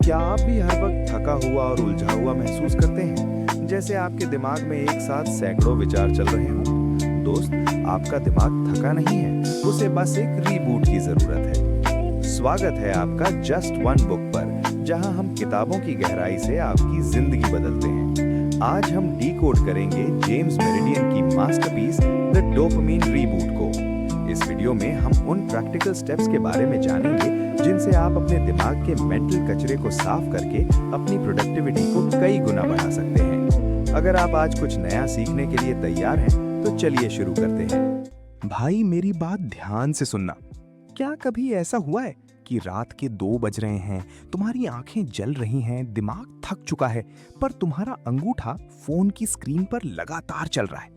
क्या आप भी हर वक्त थका हुआ और उलझा हुआ महसूस करते हैं, जैसे आपके दिमाग में एक साथ सैकड़ों विचार चल रहे हों? दोस्त, आपका दिमाग थका नहीं है, उसे बस एक रीबूट की जरूरत है। स्वागत है आपका जस्ट वन बुक पर, जहां हम किताबों की गहराई से आपकी जिंदगी बदलते हैं। आज हम डिकोड करेंगे जेम्स मेरिडियन की मास्टरपीस द डोपामाइन रीबूट को। इस वीडियो में हम उन प्रैक्टिकल स्टेप्स के बारे में जानेंगे जिनसे आप अपने दिमाग के मेंटल कचरे को साफ करके अपनी प्रोडक्टिविटी को कई गुना बढ़ा सकते हैं। अगर आप आज कुछ नया सीखने के लिए तैयार हैं, तो चलिए शुरू करते हैं। भाई, मेरी बात ध्यान से सुनना। क्या कभी ऐसा हुआ है कि रात के 2 बज रहे हैं, तुम्हारी आंखें जल रही हैं, दिमाग थक चुका है, पर तुम्हारा अंगूठा फोन की स्क्रीन पर लगातार चल रहा है।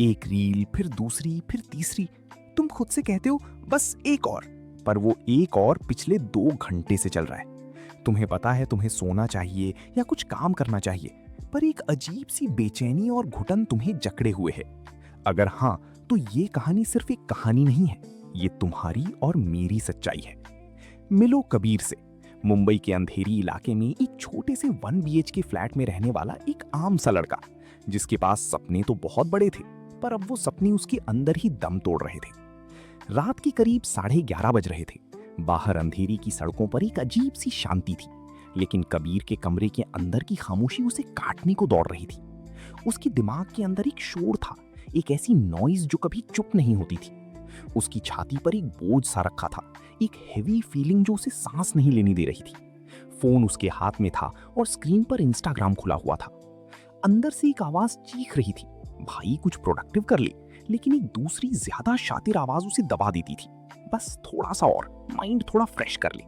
एक रील, फिर दूसरी, फिर तीसरी। तुम खुद से कहते हो बस एक और, पर वो एक और पिछले 2 घंटे से चल रहा है। तुम्हें पता है तुम्हें सोना चाहिए या कुछ काम करना चाहिए, पर एक अजीब सी बेचैनी और घुटन तुम्हें जकड़े हुए है। अगर हाँ, तो ये कहानी सिर्फ एक कहानी नहीं है, ये तुम्हारी और मेरी सच्चाई है। मिलो कबीर से। मुंबई के अंधेरी इलाके में एक छोटे से 1 BHK फ्लैट में रहने वाला एक आम सा लड़का, जिसके पास सपने तो बहुत बड़े थे, पर अब वो सपने उसके अंदर ही दम तोड़ रहे थे। रात के करीब 11:30 बज रहे थे। बाहर अंधेरी की सड़कों पर एक अजीब सी शांति थी, लेकिन कबीर के कमरे के अंदर की खामोशी उसे काटने को दौड़ रही थी। उसके दिमाग के अंदर एक शोर था, एक ऐसी नॉइज जो कभी चुप नहीं होती थी। उसकी छाती पर एक बोझ सा रखा था, एक हेवी फीलिंग जो उसे सांस नहीं लेने दे रही थी। फोन उसके हाथ में था और स्क्रीन पर इंस्टाग्राम खुला हुआ था। अंदर से एक आवाज चीख रही थी, भाई कुछ प्रोडक्टिव कर ले। लेकिन एक दूसरी ज्यादा शातिर आवाज उसे दबा देती थी, बस थोड़ा सा और, माइंड थोड़ा फ्रेश कर ले।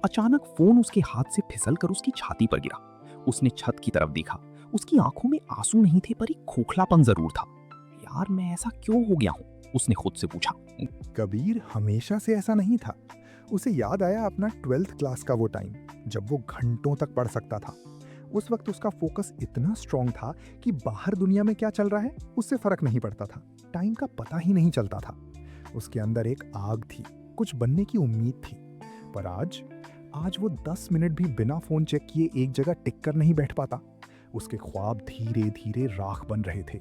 अचानक फोन उसके हाथ से फिसल कर उसकी छाती पर गिरा। उसने छत की तरफ देखा। उसकी आंखों में आंसू नहीं थे, पर एक खोखलापन जरूर था। यार, मैं ऐसा क्यों हो गया हूं? उसने खुद से पूछा। कबीर हमेशा से ऐसा नहीं था। उसे याद आया अपना 12th क्लास का वो टाइम, जब वो घंटों तक पढ़ सकता था। उस वक्त उसका फोकस इतना स्ट्रांग था कि बाहर दुनिया में क्या चल रहा है उससे फर्क नहीं पड़ता था। टाइम का पता ही नहीं चलता था। उसके अंदर एक आग थी, कुछ बनने की उम्मीद थी। पर आज वो 10 मिनट भी बिना फोन चेक किए एक जगह टिक कर नहीं बैठ पाता। उसके ख्वाब धीरे धीरे राख बन रहे थे।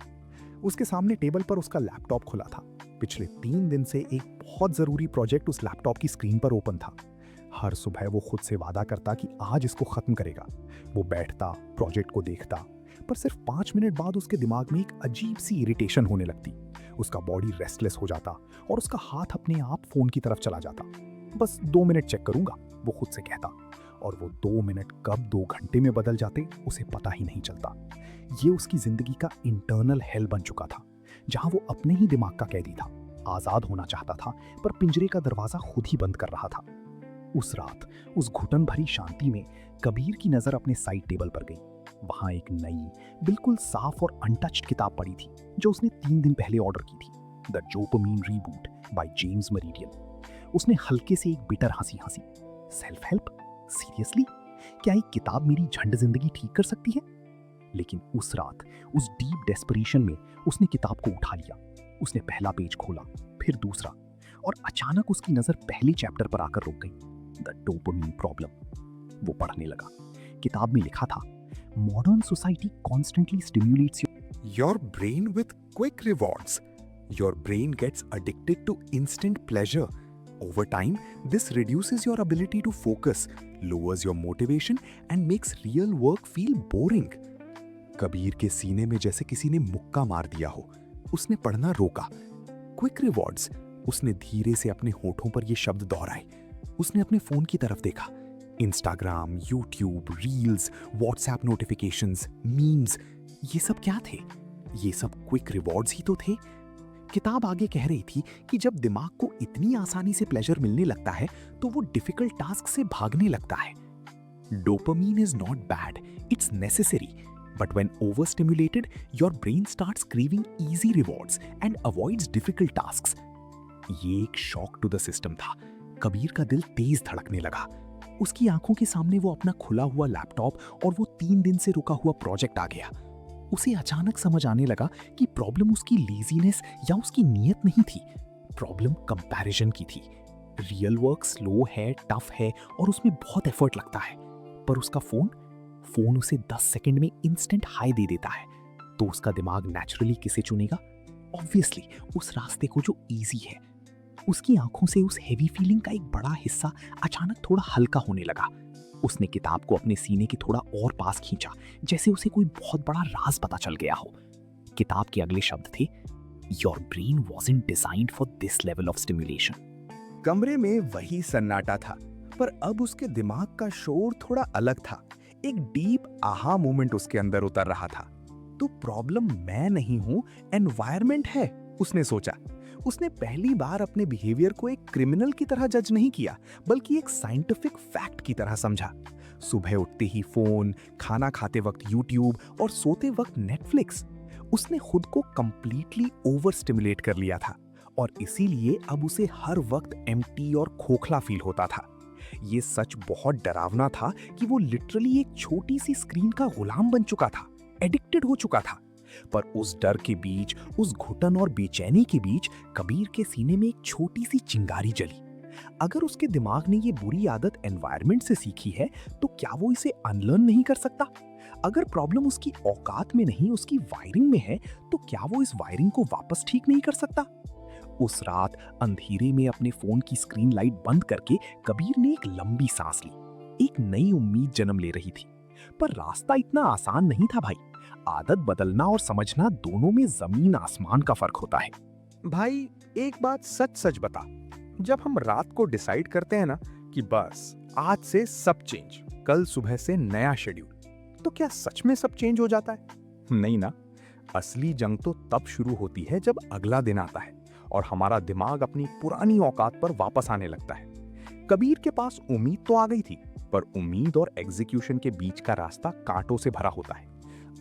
उसके सामने टेबल पर उसका लैपटॉप खुला था। पिछले 3 दिन से एक बहुत जरूरी प्रोजेक्ट उस लैपटॉप की स्क्रीन पर ओपन था। हर सुबह वो खुद से वादा करता कि आज इसको खत्म करेगा। वो बैठता, प्रोजेक्ट को देखता, पर सिर्फ 5 मिनट बाद उसके दिमाग में एक अजीब सी इरिटेशन होने लगती। उसका बॉडी रेस्टलेस हो जाता और उसका हाथ अपने आप फोन की तरफ चला जाता। बस 2 मिनट चेक करूंगा, वो खुद से कहता। और वो 2 मिनट कब 2 घंटे में बदल जाते उसे पता ही नहीं चलता। ये उसकी जिंदगी का इंटरनल हेल बन चुका था, जहां वो अपने ही दिमाग का कैदी था। आजाद होना चाहता था, पर पिंजरे का दरवाजा खुद ही बंद कर रहा था। उस रात, उस घुटन भरी शांति में कबीर की नजर अपने साइड टेबल पर गई। वहां एक नई, बिल्कुल साफ और अनटच्ड किताब पड़ी थी, जो उसने 3 दिन पहले ऑर्डर की थी, the dopamine reboot by James meridian. उसने हल्के से एक बिटर हंसी हंसी। Self help? सीरियसली? क्या एक किताब मेरी झंड जिंदगी ठीक कर सकती है? लेकिन उस रात, उस डीप डेस्परेशन में, उसने किताब को उठा लिया। उसने पहला पेज खोला, फिर दूसरा, और अचानक उसकी नजर पहले चैप्टर पर आकर रुक गई, द डोपामाइन प्रॉब्लम। वो पढ़ने लगा। किताब में लिखा था, modern society constantly stimulates your brain with quick rewards. Your brain gets addicted to instant pleasure. Over time, this reduces your ability to focus, lowers your motivation, and makes real work feel boring. Kabir के सीने में जैसे किसी ने मुक्का मार दिया हो। उसने पढ़ना रोका। Quick rewards. उसने धीरे से अपने होठों पर ये शब्द दोहराए। उसने अपने फोन की तरफ देखा। Instagram, YouTube, reels, WhatsApp notifications, memes, ये सब क्या थे? ये सब क्विक रिवॉर्ड्स ही तो थे। किताब आगे कह रही थी कि जब दिमाग को इतनी आसानी से प्लेजर मिलने लगता है, तो वो डिफिकल्ट टास्क से भागने लगता है। Dopamine is not bad, it's necessary, but when overstimulated, your brain starts craving easy rewards and avoids difficult tasks. ये एक शॉक टू द सिस्टम था। कबीर का दिल तेज धड़कने लगा। उसकी आंखों के सामने वो अपना खुला हुआ लैपटॉप और वो 3 दिन से रुका हुआ प्रोजेक्ट आ गया। उसे अचानक समझ आने लगा कि प्रॉब्लम उसकी लेजीनेस या उसकी नीयत नहीं थी, प्रॉब्लम कंपैरिजन की थी। रियल वर्क स्लो है, टफ है और उसमें बहुत एफर्ट लगता है, पर उसका फोन उसे 10 सेकंड में इंस्टेंट हाई दे देता है, तो उसका दिमाग नेचुरली किसे चुनेगा? ऑब्वियसली उस रास्ते को जो इजी है। उसकी आंखों से उस हेवी फीलिंग का एक बड़ा हिस्सा अचानक थोड़ा हल्का होने लगा। उसने किताब को अपने सीने के थोड़ा और पास खींचा, जैसे उसे कोई बहुत बड़ा राज पता चल गया हो। किताब के अगले शब्द थे, your brain wasn't designed for this level of stimulation. कमरे में वही सन्नाटा था, पर अब उसके दिमाग का शोर थोड़ा अलग था। एक डीप आहा मोमेंट उसके अंदर उतर रहा था। तो प्रॉब्लम मैं नहीं हूं, एनवायरनमेंट है, उसने सोचा। उसने पहली बार अपने बिहेवियर को एक क्रिमिनल की तरह जज नहीं किया, बल्कि एक साइंटिफिक फैक्ट की तरह समझा। सुबह उठते ही फोन, खाना खाते वक्त यूट्यूब और सोते वक्त नेटफ्लिक्स। उसने खुद को कंप्लीटली ओवर स्टिमुलेट कर लिया था, और इसीलिए अब उसे हर वक्त एम्प्टी और खोखला फील होता था। ये सच बहुत डरावना था कि वो लिटरली एक छोटी सी स्क्रीन का गुलाम बन चुका था, एडिक्टेड हो चुका था। पर उस डर के बीच, उस घुटन और बेचैनी के बीच कबीर के सीने में एक छोटी सी चिंगारी जली। अगर उसके दिमाग ने ये बुरी आदत एनवायरनमेंट से सीखी है, तो क्या वो इसे अनलर्न नहीं कर सकता? अगर प्रॉब्लम उसकी औकात में नहीं, उसकी वायरिंग में है, तो क्या वो इस वायरिंग को वापस ठीक नहीं कर सकता? उस रात अंधेरे में अपने फोन की स्क्रीन लाइट बंद करके कबीर ने एक लंबी सांस ली। एक नई उम्मीद जन्म ले रही थी, पर रास्ता इतना आसान नहीं था भाई। आदत बदलना और समझना दोनों में जमीन आसमान का फर्क होता है। भाई एक बात सच सच बता, जब हम रात को डिसाइड करते हैं ना कि बस आज से सब चेंज, कल सुबह से नया शेड्यूल, तो क्या सच में सब चेंज हो जाता है? नहीं ना। असली जंग तो तब शुरू होती है जब अगला दिन आता है और हमारा दिमाग अपनी पुरानी औकात पर वापस आने लगता है। कबीर के पास उम्मीद तो आ गई थी, पर उम्मीद और एग्जीक्यूशन के बीच का रास्ता कांटों से भरा होता है।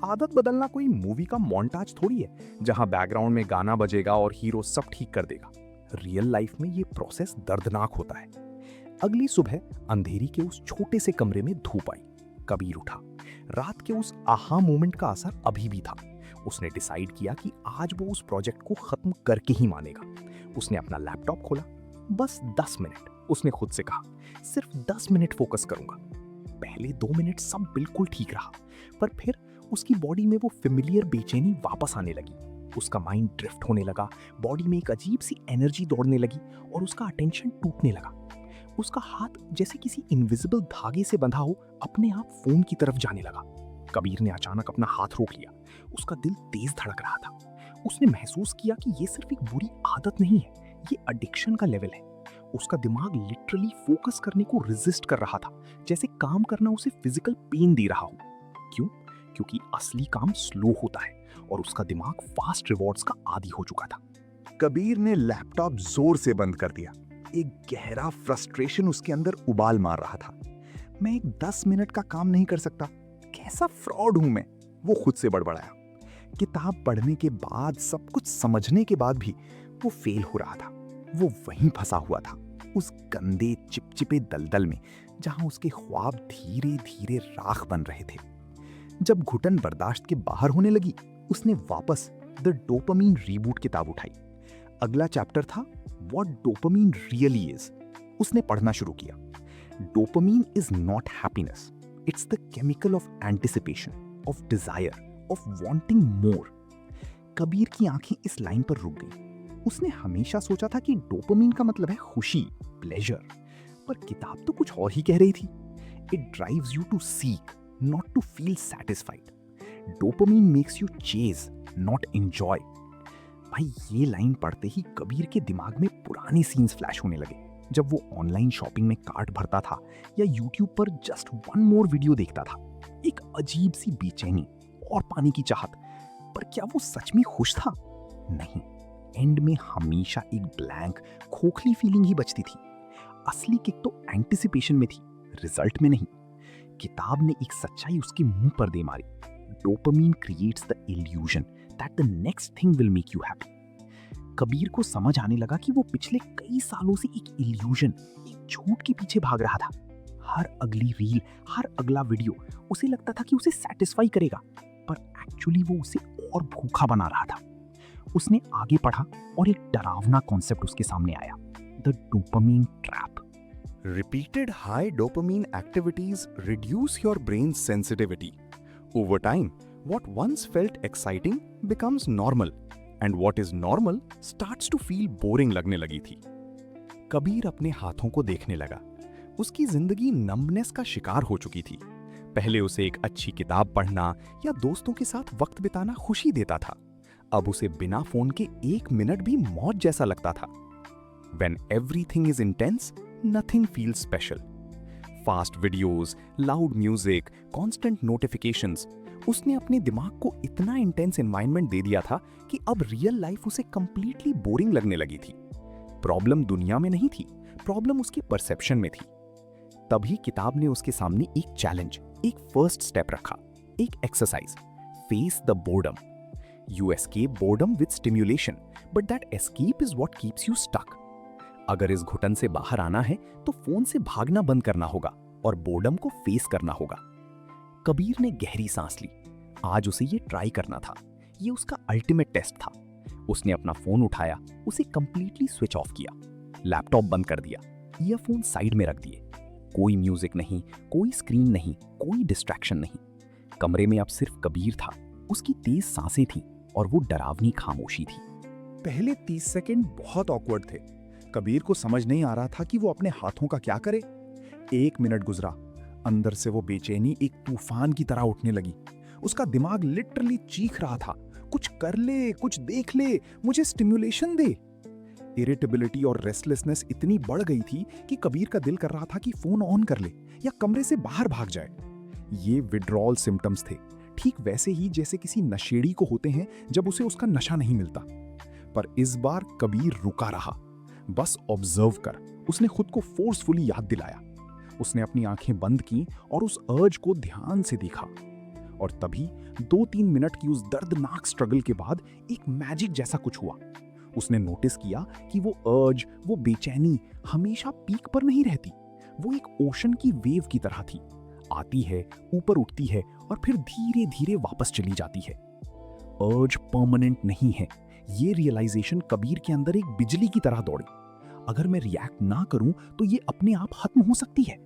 आदत बदलना कोई मूवी का मोन्टाज थोड़ी है, जहां बैकग्राउंड में गाना बजेगा और हीरो सब ठीक कर देगा। रियल लाइफ में ये प्रोसेस दर्दनाक होता है। अगली सुबह अंधेरी के उस छोटे से कमरे में धूप आई। कबीर उठा। रात के उस आहा मोमेंट का असर अभी भी था। उसने डिसाइड किया कि आज वो उस प्रोजेक्ट को खत्म करके ही मानेगा। उसने अपना लैपटॉप खोला। बस 10 मिनट, उसने खुद से कहा, सिर्फ 10 मिनट फोकस करूंगा। पहले 2 मिनट सब बिल्कुल ठीक रहा, पर फिर उसकी बॉडी में वो फेमिलियर बेचैनी वापस आने लगी। उसका माइंड ड्रिफ्ट होने लगा, बॉडी में एक अजीब सी एनर्जी दौड़ने लगी और उसका अटेंशन टूटने लगा। उसका हाथ जैसे किसी इनविजिबल धागे से बंधा हो अपने आप फोन की तरफ जाने लगा। कबीर ने अचानक अपना हाथ रोक लिया। उसका दिल तेज धड़क रहा था। उसने महसूस किया कि ये सिर्फ एक बुरी आदत नहीं है, ये एडिक्शन का लेवल है। उसका दिमाग लिटरली फोकस करने को रेजिस्ट कर रहा था, जैसे काम करना उसे फिजिकल पेन दे रहा हो। क्यों? क्योंकि असली काम स्लो होता है और उसका दिमाग फास्ट रिवॉर्ड्स का आदी हो चुका था। कबीर ने लैपटॉप जोर से बंद कर दिया। एक गहरा फ्रस्ट्रेशन उसके अंदर उबाल मार रहा था। मैं एक 10 मिनट का काम नहीं कर सकता, कैसा फ्रॉड हूं मैं, वो खुद से बड़बड़ाया। किताब पढ़ने के बाद, सब कुछ समझने के बाद भी वो फेल हो रहा था। वो वहीं फंसा हुआ था, उस गंदे चिपचिपे दलदल में, जहां उसके ख्वाब धीरे धीरे राख बन रहे थे। जब घुटन बर्दाश्त के बाहर होने लगी, उसने वापस द डोपामीन रीबूट किताब उठाई। अगला चैप्टर था व्हाट डोपामीन रियली इज। उसने पढ़ना शुरू किया। Dopamine is not happiness, it's the chemical of anticipation, of desire, of wanting more. Kabir की आंखें इस लाइन पर रुक गईं। उसने हमेशा सोचा था कि डोपामीन का मतलब है खुशी, प्लेजर, पर किताब तो कुछ और ही कह रही थी। It drives you to seek, not to feel satisfied. Dopamine makes you chase, not enjoy. भाई ये लाइन पढ़ते ही कबीर के दिमाग में पुराने सीन्स फ्लैश होने लगे, जब वो ऑनलाइन शॉपिंग में कार्ट भरता था या यूट्यूब पर जस्ट वन मोर वीडियो देखता था। एक अजीब सी बेचैनी और पाने की चाहत। पर क्या वो सच में खुश था? नहीं। एंड में हमेशा एक ब्लैंक, खोखली फीलिंग ही बचती थी। असली किक तो एंटिसिपेशन में थी, रिजल्ट में नहीं। किताब ने एक सच्चाई उसके मुंह पर दे मारी। Dopamine creates the illusion that the next thing will make you happy. Kabir को समझ आने लगा कि वो पिछले कई सालों से एक इल्यूजन, एक झूठ के पीछे भाग रहा था। हर अगली रील, हर अगला वीडियो उसे लगता था कि उसे सेटिस्फाई करेगा, पर एक्चुअली वो उसे और भूखा बना रहा था। उसने आगे पढ़ा और एक डरावना कॉन्सेप्ट उसके सामने आया, the dopamine trap. Repeated high dopamine activities reduce your brain's sensitivity. Over time, what once felt exciting becomes normal, and what is normal starts to feel boring लगने लगी थी। कबीर अपने हाथों को देखने लगा। उसकी जिंदगी नंबनेस का शिकार हो चुकी थी। पहले उसे एक अच्छी किताब पढ़ना या दोस्तों के साथ वक्त बिताना खुशी देता था। अब उसे बिना फोन के 1 मिनट भी मौज जैसा लगता था। When everything is intense, nothing feels special. Fast videos, loud music, constant notifications. उसने अपने दिमाग को इतना इंटेंस एनवायरनमेंट दे दिया था कि अब रियल लाइफ उसे कंप्लीटली बोरिंग लगने लगी थी। प्रॉब्लम दुनिया में नहीं थी, प्रॉब्लम उसके परसेप्शन में थी। तभी किताब ने उसके सामने एक चैलेंज, एक फर्स्ट स्टेप रखा, एक exercise, face the boredom. You escape boredom with stimulation, but that escape is what keeps you stuck. अगर इस घुटन से बाहर आना है तो फोन से भागना बंद करना होगा और बोर्डम को फेस करना होगा। कबीर ने गहरी सांस ली। आज उसे ये ट्राई करना था। ये उसका अल्टीमेट टेस्ट था। उसने अपना फोन उठाया, उसे कंप्लीटली स्विच ऑफ किया, लैपटॉप बंद कर दिया, ईयरफोन साइड में रख दिए। कोई म्यूजिक नहीं, कोई स्क्रीन नहीं, कोई डिस्ट्रैक्शन नहीं। कमरे में अब सिर्फ कबीर था, उसकी तेज सांसें थीं और वो डरावनी खामोशी थी। पहले 30 सेकंड बहुत ऑकवर्ड थे। कबीर को समझ नहीं आ रहा था कि वो अपने हाथों का क्या करे। 1 मिनट गुजरा, अंदर से वो बेचैनी एक तूफान की तरह उठने लगी। उसका दिमाग लिटरली चीख रहा था, कुछ कर ले, कुछ देख ले, मुझे स्टिम्युलेशन दे। इरिटेबिलिटी और रेस्टलेसनेस इतनी बढ़ गई थी कि कबीर का दिल कर रहा था कि फोन ऑन कर ले या कमरे से बाहर भाग जाए। ये विड्रॉल सिम्टम्स थे, ठीक वैसे ही जैसे किसी नशेड़ी को होते हैं जब उसे उसका नशा नहीं मिलता। पर इस बार कबीर रुका रहा, बस ऑब्जर्व कर। उसने खुद को फोर्सफुली याद दिलाया। उसने अपनी आंखें बंद की और उस अर्ज को ध्यान से देखा। और तभी 2-3 मिनट की उस दर्दनाक स्ट्रगल के बाद एक मैजिक जैसा कुछ हुआ। उसने नोटिस किया कि वो अर्ज, वो बेचैनी हमेशा पीक पर नहीं रहती। वो एक ओशन की वेव की तरह थी, आती है, ऊपर उठती है और फिर धीरे धीरे वापस चली जाती है। अर्ज परमानेंट नहीं है। ये रियलाइजेशन कबीर के अंदर एक बिजली की तरह दौड़ी। अगर मैं रिएक्ट ना करूं तो ये अपने आप खत्म हो सकती है।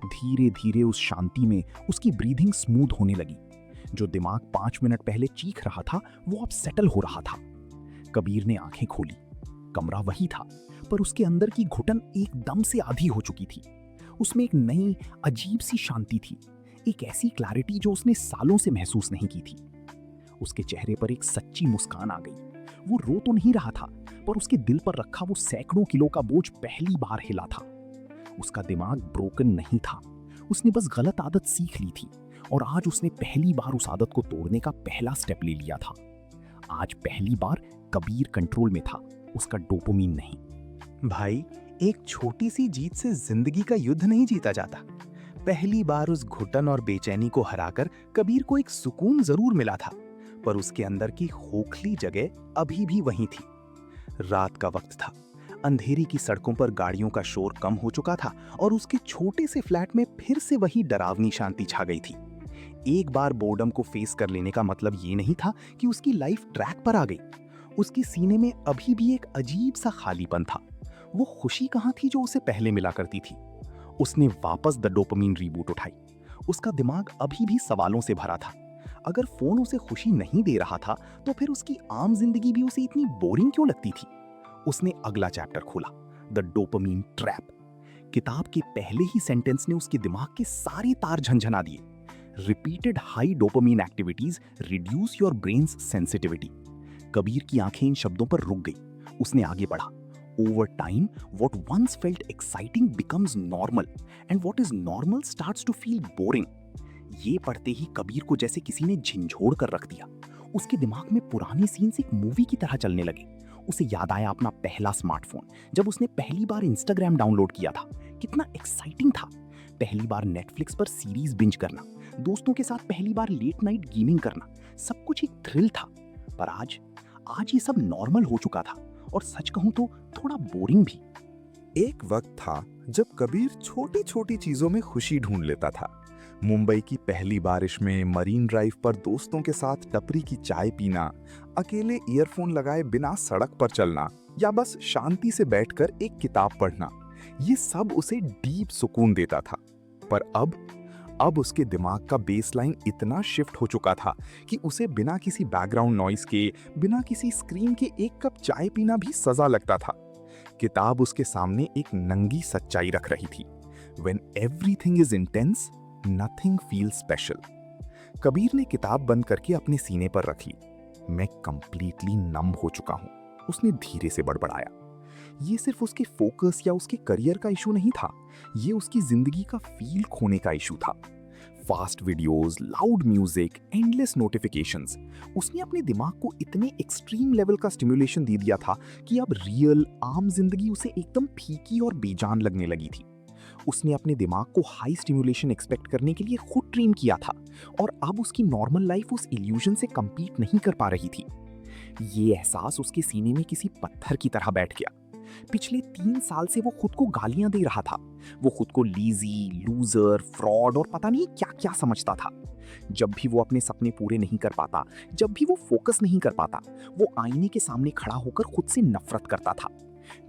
धीरे धीरे उस शांति में उसकी ब्रीथिंग स्मूथ होने लगी। जो दिमाग 5 मिनट पहले चीख रहा था वो अब सेटल हो रहा था। कबीर ने आंखें खोली। कमरा वही था, पर उसके अंदर की घुटन एकदम से आधी हो चुकी थी। उसमें एक नई अजीब सी शांति थी, एक ऐसी क्लैरिटी जो उसने सालों से महसूस नहीं की थी। उसके चेहरे पर एक सच्ची मुस्कान आ गई। वो रो तो नहीं रहा था, पर उसके दिल पर रखा वो सैकड़ों किलो का बोझ पहली बार हिला था। उसका दिमाग ब्रोकन नहीं था, उसने बस गलत आदत सीख ली थी और आज उसने पहली बार उस आदत को तोड़ने का पहला स्टेप ले लिया था। आज पहली बार कबीर कंट्रोल में था, उसका डोपामिन नहीं। भाई, एक छोटी सी जीत से जिंदगी का युद्ध नहीं जीता जाता। पहली बार उस घुटन और बेचैनी को हराकर कबीर को एक सुकून जरूर मिला था, पर उसके अंदर की खोखली जगह अभी भी वहीं थी। रात का वक्त था, अंधेरी की सड़कों पर गाड़ियों का शोर कम हो चुका था और उसके छोटे से फ्लैट में फिर से वही डरावनी शांति छा गई थी। एक बार बोर्डम को फेस कर लेने का मतलब ये नहीं था कि उसकी लाइफ ट्रैक पर आ गई। उसके सीने में अभी भी एक अजीब सा खालीपन था। वो खुशी कहाँ थी जो उसे पहले मिला करती थी। उसने वापस द डोपामिन रीबूट उठाई। उसका दिमाग अभी भी सवालों से भरा था। अगर फोन उसे खुशी नहीं दे रहा था तो फिर उसकी आम जिंदगी भी उसे इतनी बोरिंग क्यों लगती थी। उसने अगला चैप्टर खोला, द डोपामिन ट्रैप। किताब के पहले ही सेंटेंस ने उसके दिमाग के सारे तार झंझना दिए। Repeated high dopamine activities reduce your brains sensitivity. Kabir की आंखें इन शब्दों पर रुक गई। उसने आगे बढ़ा। Over time, what once felt exciting becomes normal, and what is normal starts to feel boring. ये पढ़ते ही कबीर को जैसे किसी ने झिंझोड़ कर रख दिया। उसके दिमाग में पुराने सीन्स एक मूवी की तरह चलने लगे। उसे याद आया अपना पहला स्मार्टफोन, जब उसने पहली बार इंस्टाग्राम डाउनलोड किया था। कितना एक्साइटिंग था। पहली बार नेटफ्लिक्स पर सीरीज बिंज करना, दोस्तों के साथ पहली बार लेट नाइट गेमिंग करना, सब कुछ एक थ्रिल था। पर आज ये सब नॉर्मल हो चुका था, और सच कहूं तो थोड़ा बोरिंग भी। एक वक्त था जब कबीर छोटी छोटी चीजों में खुशी ढूंढ लेता था। मुंबई की पहली बारिश में मरीन ड्राइव पर दोस्तों के साथ टपरी की चाय पीना, अकेले ईयरफोन लगाए बिना सड़क पर चलना, या बस शांति से बैठकर एक किताब पढ़ना। ये सब उसे डीप सुकून देता था। पर अब उसके दिमाग का बेसलाइन इतना शिफ्ट हो चुका था कि उसे बिना किसी बैकग्राउंड नॉइस के, बिना किसी स्क्रीन के एक कप चाय पीना भी सजा लगता था। किताब उसके सामने एक नंगी सच्चाई रख रही थी। When everything is intense, nothing feels special. Kabir ने किताब बंद करके अपने सीने पर रख ली। मैं कंप्लीटली नम हो चुका हूं, उसने धीरे से बड़बड़ाया। ये सिर्फ उसके फोकस या उसके करियर का इशू नहीं था, ये उसकी जिंदगी का फील खोने का इशू था। Fast videos, loud music, endless notifications, उसने अपने दिमाग को इतने एक्सट्रीम लेवल का स्टिमुलेशन दे दिया था कि अब रियल आम जिंदगी उसे एकदम फीकी और बेजान लगने लगी थी। उसने अपने दिमाग को हाई स्टिमुलेशन एक्सपेक्ट करने के लिए खुद ट्रेन किया था और अब उसकी नॉर्मल लाइफ उस इल्यूजन से कंपीट नहीं कर पा रही थी। ये एहसास उसके सीने में किसी पत्थर की तरह बैठ गया। पिछले 3 साल से वो खुद को गालियां दे रहा था। वो खुद को लीजी, लूजर, फ्रॉड और पता नहीं क्या क्या समझता था। जब भी वो अपने सपने पूरे नहीं कर पाता, जब भी वो फोकस नहीं कर पाता, वो आईने के सामने खड़ा होकर खुद से नफरत करता था।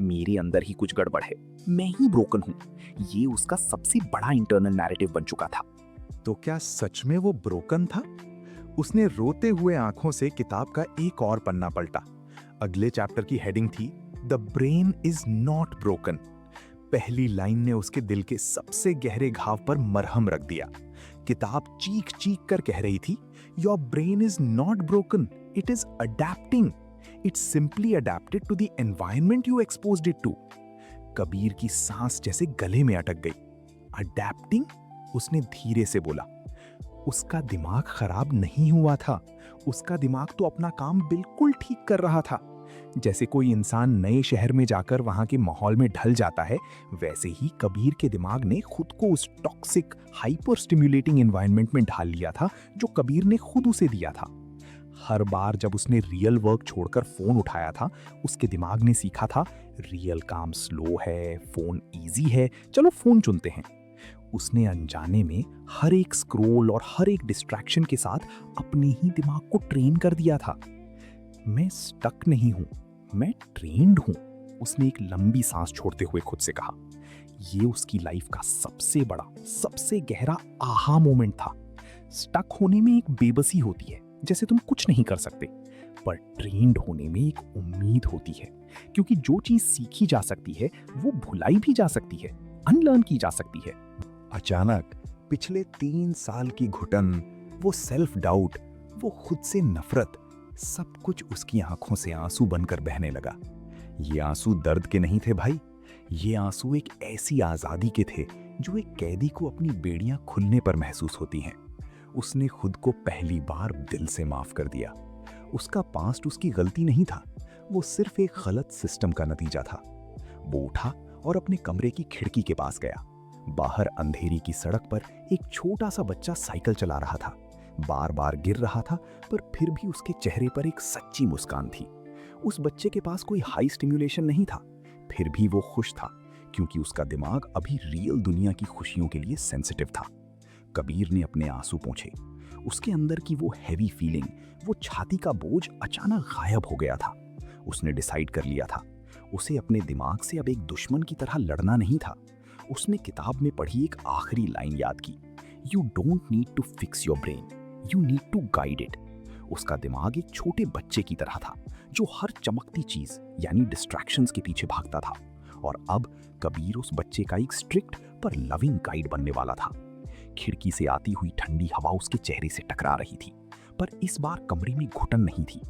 मेरे अंदर ही कुछ गड़बड़ है, मैं ही ब्रोकन हूं। ये उसका सबसे बड़ा इंटरनल नैरेटिव बन चुका था। तो क्या सच में वो ब्रोकन था? उसने रोते हुए आंखों से किताब का एक और पन्ना पलटा। अगले चैप्टर की हेडिंग थी the brain is not broken. पहली लाइन ने उसके दिल के सबसे गहरे घाव पर मरहम रख दिया। किताब चीख चीख कर कह रही थी, your brain is not broken, it is adapting, it simply adapted to the environment you exposed it to. Kabir की सांस जैसे गले में अटक गई। अडैप्टिंग? उसने धीरे से बोला। उसका दिमाग खराब नहीं हुआ था, उसका दिमाग तो अपना काम बिल्कुल ठीक कर रहा था। जैसे कोई इंसान नए शहर में जाकर वहां के माहौल में ढल जाता है, वैसे ही कबीर के दिमाग ने खुद को उस टॉक्सिक, हाइपर स्टिम्युलेटिंग एनवायरनमेंट में ढाल लिया था जो कबीर ने खुद उसे दिया था। हर बार जब उसने रियल वर्क छोड़कर फोन उठाया था, उसके दिमाग ने सीखा था रियल काम स्लो है, फोन इजी है, चलो फोन चुनते हैं। उसने अनजाने में हर एक स्क्रॉल और हर एक डिस्ट्रैक्शन के साथ अपने ही दिमाग को ट्रेन कर दिया था। मैं स्टक नहीं हूं, मैं ट्रेन्ड हूं, उसने एक लंबी सांस छोड़ते हुए खुद से कहा। यह उसकी लाइफ का सबसे बड़ा, सबसे गहरा आहा मोमेंट था। स्टक होने में एक बेबसी होती है, जैसे तुम कुछ नहीं कर सकते, पर ट्रेन्ड होने में एक उम्मीद होती है, क्योंकि जो चीज सीखी जा सकती है वो भुलाई भी जा सकती है, अनलर्न की जा सकती है। अचानक पिछले 3 साल की घुटन, वो सेल्फ डाउट, वो खुद से नफरत, सब कुछ उसकी आंखों से आंसू बनकर बहने लगा। ये आंसू दर्द के नहीं थे भाई, ये आंसू एक ऐसी आजादी के थे जो एक कैदी को अपनी बेड़ियां खुलने पर महसूस होती हैं। उसने खुद को पहली बार दिल से माफ कर दिया। उसका पास्ट उसकी गलती नहीं था, वो सिर्फ एक गलत सिस्टम का नतीजा था। वो उठा और अपने कमरे की खिड़की के पास गया। बाहर अंधेरी की सड़क पर एक छोटा सा बच्चा साइकिल चला रहा था। बार बार गिर रहा था, पर फिर भी उसके चेहरे पर एक सच्ची मुस्कान थी। उस बच्चे के पास कोई हाई स्टिम्युलेशन नहीं था, फिर भी वो खुश था, क्योंकि उसका दिमाग अभी रियल दुनिया की खुशियों के लिए सेंसिटिव था। कबीर ने अपने आंसू पोंछे। उसके अंदर की वो हैवी फीलिंग, वो छाती का बोझ अचानक गायब हो गया था। उसने डिसाइड कर लिया था, उसे अपने दिमाग से अब एक दुश्मन की तरह लड़ना नहीं था। उसने किताब में पढ़ी एक आखिरी लाइन याद की, you don't need to fix your brain, you need to guide it. उसका दिमाग एक छोटे बच्चे की तरह था जो हर चमकती चीज यानी डिस्ट्रैक्शंस के पीछे भागता था, और अब कबीर उस बच्चे का एक स्ट्रिक्ट पर लविंग गाइड बनने वाला था। खिड़की से आती हुई ठंडी हवा उसके चेहरे से टकरा रही थी, पर इस बार कमरे में घुटन नहीं थी।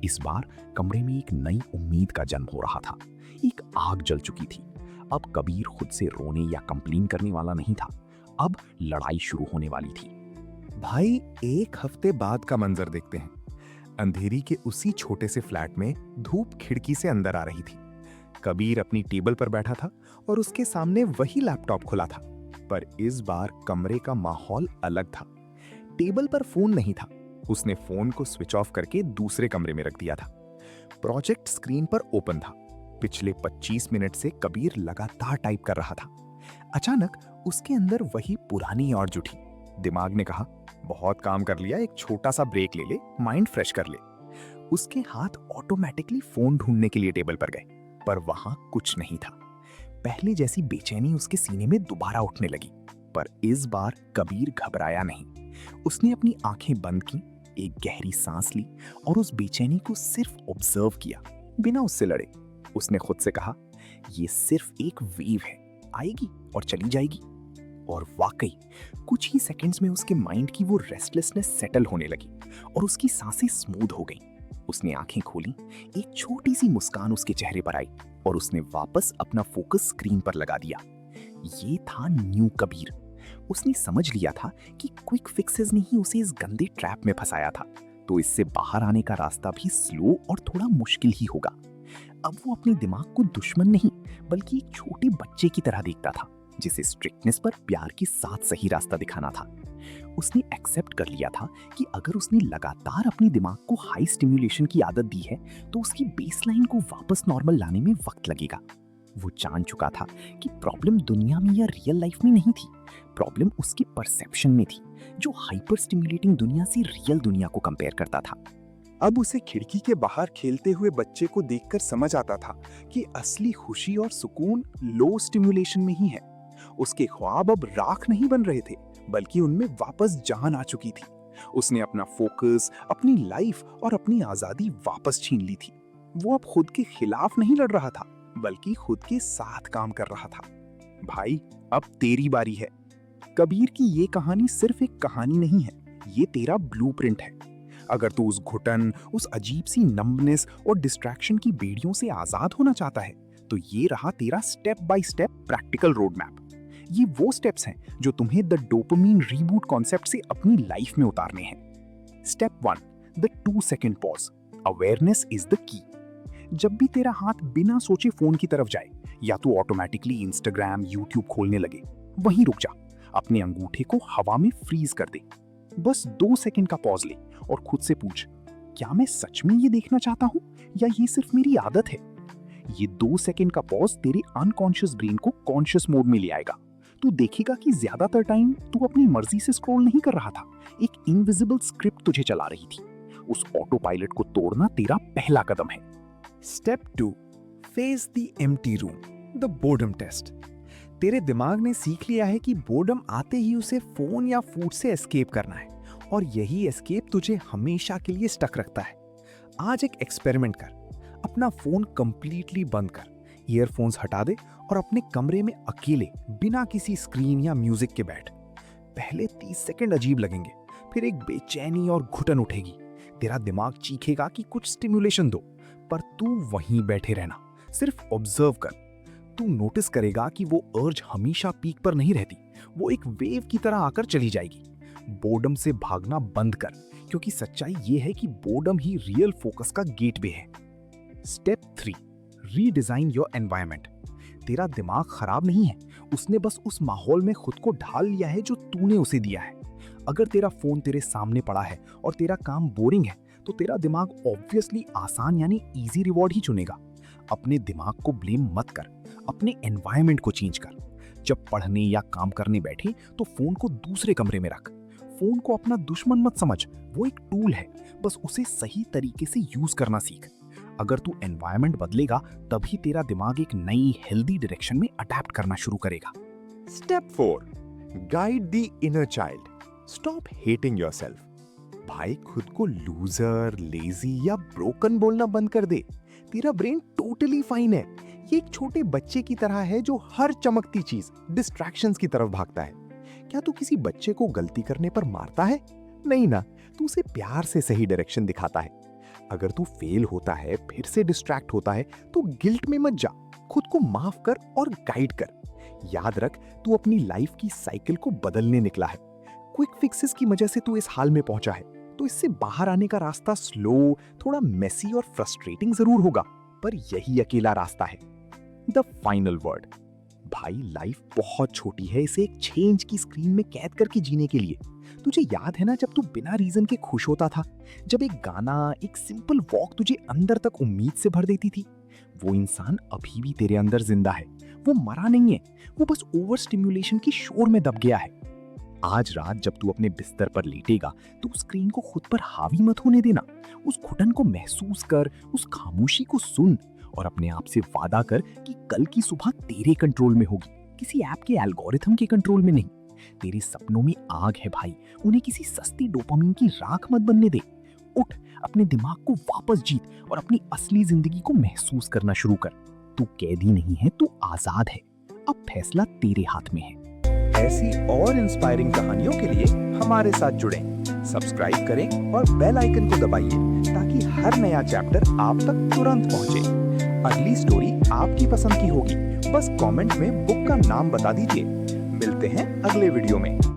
इस बार कमरे में एक नई उम्मीद का जन्म हो रहा था। एक आग जल चुकी थी। अब कबीर खुद से रोने या कंप्लेन करने वाला नहीं था, अब लड़ाई शुरू होने वाली थी। भाई, 1 हफ्ते बाद का मंजर देखते हैं। अंधेरी के उसी छोटे से फ्लैट में धूप खिड़की से अंदर आ रही थी। कबीर अपनी टेबल पर बैठा था और उसके सामने वही लैपटॉप खुला था, पर इस बार कमरे का माहौल अलग था। टेबल पर फोन नहीं था, उसने फोन को स्विच ऑफ करके दूसरे कमरे में रख दिया था। प्रोजेक्ट स्क्रीन पर ओपन था। पिछले 25 मिनट से कबीर लगातार टाइप कर रहा था। अचानक उसके अंदर वही पुरानी आवाज उठी। दिमाग ने कहा, बहुत काम कर लिया, एक छोटा सा ब्रेक ले ले, माइंड फ्रेश कर ले। उसके हाथ ऑटोमेटिकली फोन ढूंढने के लिए टेबल पर गए, पर वहां कुछ नहीं था। पहले जैसी बेचैनी उसके सीने में दोबारा उठने लगी। पर इस बार कबीर घबराया नहीं। उसने अपनी आंखें बंद की, एक गहरी सांस ली और उस बेचैनी को सिर्फ ऑब्जर्व किया, बिना उससे लड़े। उसने खुद से कहा, ये सिर्फ एक वेव है, आएगी और चली जाएगी। और वाकई कुछ ही सेकंड्स में उसके माइंड की वो रेस्टलेसनेस सेटल होने लगी और उसकी सांसें स्मूथ हो गईं। उसने आंखें खोली, एक छोटी सी मुस्कान उसके चेहरे पर आई और उसने वापस अपना फोकस स्क्रीन पर लगा दिया। ये था न्यू कबीर। उसने समझ लिया था कि क्विक फिक्सेस ने ही उसे इस गंदे ट्रैप में फंसाया था, तो इससे बाहर आने का रास्ता भी स्लो और थोड़ा मुश्किल ही होगा। अब वो अपने दिमाग को दुश्मन नहीं बल्कि एक छोटे बच्चे की तरह देखता था, जिसे स्ट्रिक्टनेस पर प्यार के साथ सही रास्ता दिखाना था। उसने एक्सेप्ट कर लिया था कि अगर उसने लगातार अपने दिमाग को हाई स्टिम्युलेशन की आदत दी है तो उसकी बेसलाइन को वापस नॉर्मल लाने में वक्त लगेगा। वो जान चुका था कि प्रॉब्लम दुनिया में या रियल लाइफ में नहीं थी, प्रॉब्लम उसके परसेप्शन में थी, जो हाइपर स्टिम्युलेटिंग दुनिया से रियल दुनिया को कंपेयर करता था। अब उसे खिड़की के बाहर खेलते हुए बच्चे को देखकर समझ आता था कि असली खुशी और सुकून लो स्टिम्युलेशन में ही है। उसके ख्वाब अब राख नहीं बन रहे थे, बल्कि उनमें वापस जान आ चुकी थी। उसने अपना फोकस, अपनी लाइफ और अपनी आजादी वापस छीन ली थी। वो अब खुद के खिलाफ नहीं लड़ रहा था, बल्कि खुद के साथ काम कर रहा था। भाई, अब तेरी बारी है। कबीर की ये कहानी सिर्फ एक कहानी नहीं है, ये तेरा ब्लूप्रिंट है। अगर तू उस घुटन, उस अजीब सी नंबनेस और डिस्ट्रैक्शन की बेड़ियों से आजाद होना चाहता है, तो ये रहा तेरा step by step practical road map. ये वो स्टेप्स हैं जो तुम्हें द डोपामाइन रीबूट कॉन्सेप्ट से अपनी लाइफ में उतारने हैं। Step 1, the 2 second pause. Awareness is the key. जब भी तेरा हाथ बिना सोचे फोन की तरफ जाए या तू ऑटोमेटिकली इंस्टाग्राम, यूट्यूब खोलने लगे, वहीं रुक जा। अपने अंगूठे को हवा में फ्रीज कर दे। बस 2 सेकंड का पॉज ले और खुद से पूछ, क्या मैं सच में ये देखना चाहता हूं या ये सिर्फ मेरी आदत है? ये 2 सेकंड का पॉज तेरे अनकॉन्शियस ब्रेन को कॉन्शियस मोड में ले आएगा। तू देखेगा कि ज्यादातर टाइम तू अपनी मर्जी से स्क्रॉल नहीं कर रहा था, एक इनविजिबल स्क्रिप्ट तुझे चला रही थी। उस ऑटो पायलट को तोड़ना तेरा पहला कदम है। Step 2, face the empty room, the boredom test. तेरे दिमाग ने सीख लिया है कि बोर्डम आते ही उसे फोन या फूड से एस्केप करना है, और यही एस्केप तुझे हमेशा के लिए स्टक रखता है। आज एक एक्सपेरिमेंट कर। अपना फोन कंप्लीटली बंद कर, ईयरफोन्स हटा दे और अपने कमरे में अकेले बिना किसी स्क्रीन या म्यूजिक के बैठ। पहले 30 सेकंड अजीब लगेंगे, फिर एक बेचैनी और घुटन उठेगी। तेरा दिमाग चीखेगा कि कुछ स्टिम्युलेशन दो, पर तू वहीं बैठे रहना, सिर्फ ऑब्जर्व कर। तू नोटिस करेगा कि वो अर्ज हमेशा पीक पर नहीं रहती, वो एक वेव की तरह आकर चली जाएगी। बोर्डम से भागना बंद कर, क्योंकि सच्चाई ये है कि बोर्डम ही रियल फोकस का गेटवे है। Step 3, redesign your environment. तेरा दिमाग खराब नहीं है, उसने बस उस माहौल में खुद को ढाल लिया है जो तूने उसे दिया है। अगर तेरा फोन तेरे सामने पड़ा है और तेरा काम बोरिंग है, तो तेरा दिमाग ऑब्वियसली आसान यानी इजी रिवॉर्ड ही चुनेगा। अपने दिमाग को ब्लेम मत कर, अपने एनवायरनमेंट को चेंज कर। जब पढ़ने या काम करने बैठे तो फोन को दूसरे कमरे में रख। फोन को अपना दुश्मन मत समझ, वो एक टूल है, बस उसे सही तरीके से यूज करना सीख। अगर तू एनवायरनमेंट बदलेगा, तभी तेरा दिमाग एक नई हेल्दी डायरेक्शन में अडैप्ट करना शुरू करेगा। Step 4, guide the inner child, stop hating yourself. भाई, खुद को लूजर, लेजी या ब्रोकन बोलना बंद कर दे। तेरा ब्रेन टोटली फाइन है। ये एक छोटे बच्चे की तरह है जो हर चमकती चीज, डिस्ट्रैक्शंस की तरफ भागता है। क्या तू किसी बच्चे को गलती करने पर मारता है? नहीं ना, तू उसे प्यार से सही डायरेक्शन दिखाता है। अगर तू फेल होता है, फिर से डिस्ट्रैक्ट होता है, तो गिल्ट में मत जा, खुद को माफ कर और गाइड कर। याद रख, तू अपनी लाइफ की साइकिल को बदलने निकला है। क्विक फिक्सेस की वजह से तू इस हाल में पहुंचा है, तो इससे बाहर आने का रास्ता स्लो, थोड़ा मेसी और फ्रस्ट्रेटिंग जरूर होगा, पर यही अकेला रास्ता है। द फाइनल वर्ड, भाई, लाइफ बहुत छोटी है इसे एक 6 इंच की स्क्रीन में कैद करके जीने के लिए। तुझे याद है ना, जब तू बिना रीजन के खुश होता था, जब एक गाना, एक सिंपल वॉक तुझे अंदर तक उम्मीद से भर देती थी? वो इंसान अभी भी तेरे अंदर जिंदा है, वो मरा नहीं है, वो बस ओवर स्टिम्युलेशन की शोर में दब गया है। आज रात जब तू अपने बिस्तर पर लेटेगा, तो उस स्क्रीन को खुद पर हावी मत होने देना। उस घुटन को महसूस कर, उस खामोशी को सुन और अपने आप से वादा कर कि कल की सुबह तेरे कंट्रोल में होगी, किसी ऐप के एल्गोरिथम के कंट्रोल में नहीं। तेरे सपनों में आग है भाई, उन्हें किसी सस्ती डोपामिन की राख मत बनने दे। उठ, अपने दिमाग को वापस जीत और अपनी असली जिंदगी को महसूस करना शुरू कर। तू कैदी नहीं है, तू आजाद है। अब फैसला तेरे हाथ में है। ऐसी और इंस्पायरिंग कहानियों के लिए हमारे साथ जुड़ें, सब्सक्राइब करें और बेल आइकन को दबाइए ताकि हर नया चैप्टर आप तक तुरंत पहुंचे। अगली स्टोरी आपकी पसंद की होगी, बस कमेंट में बुक का नाम बता दीजिए। मिलते हैं अगले वीडियो में।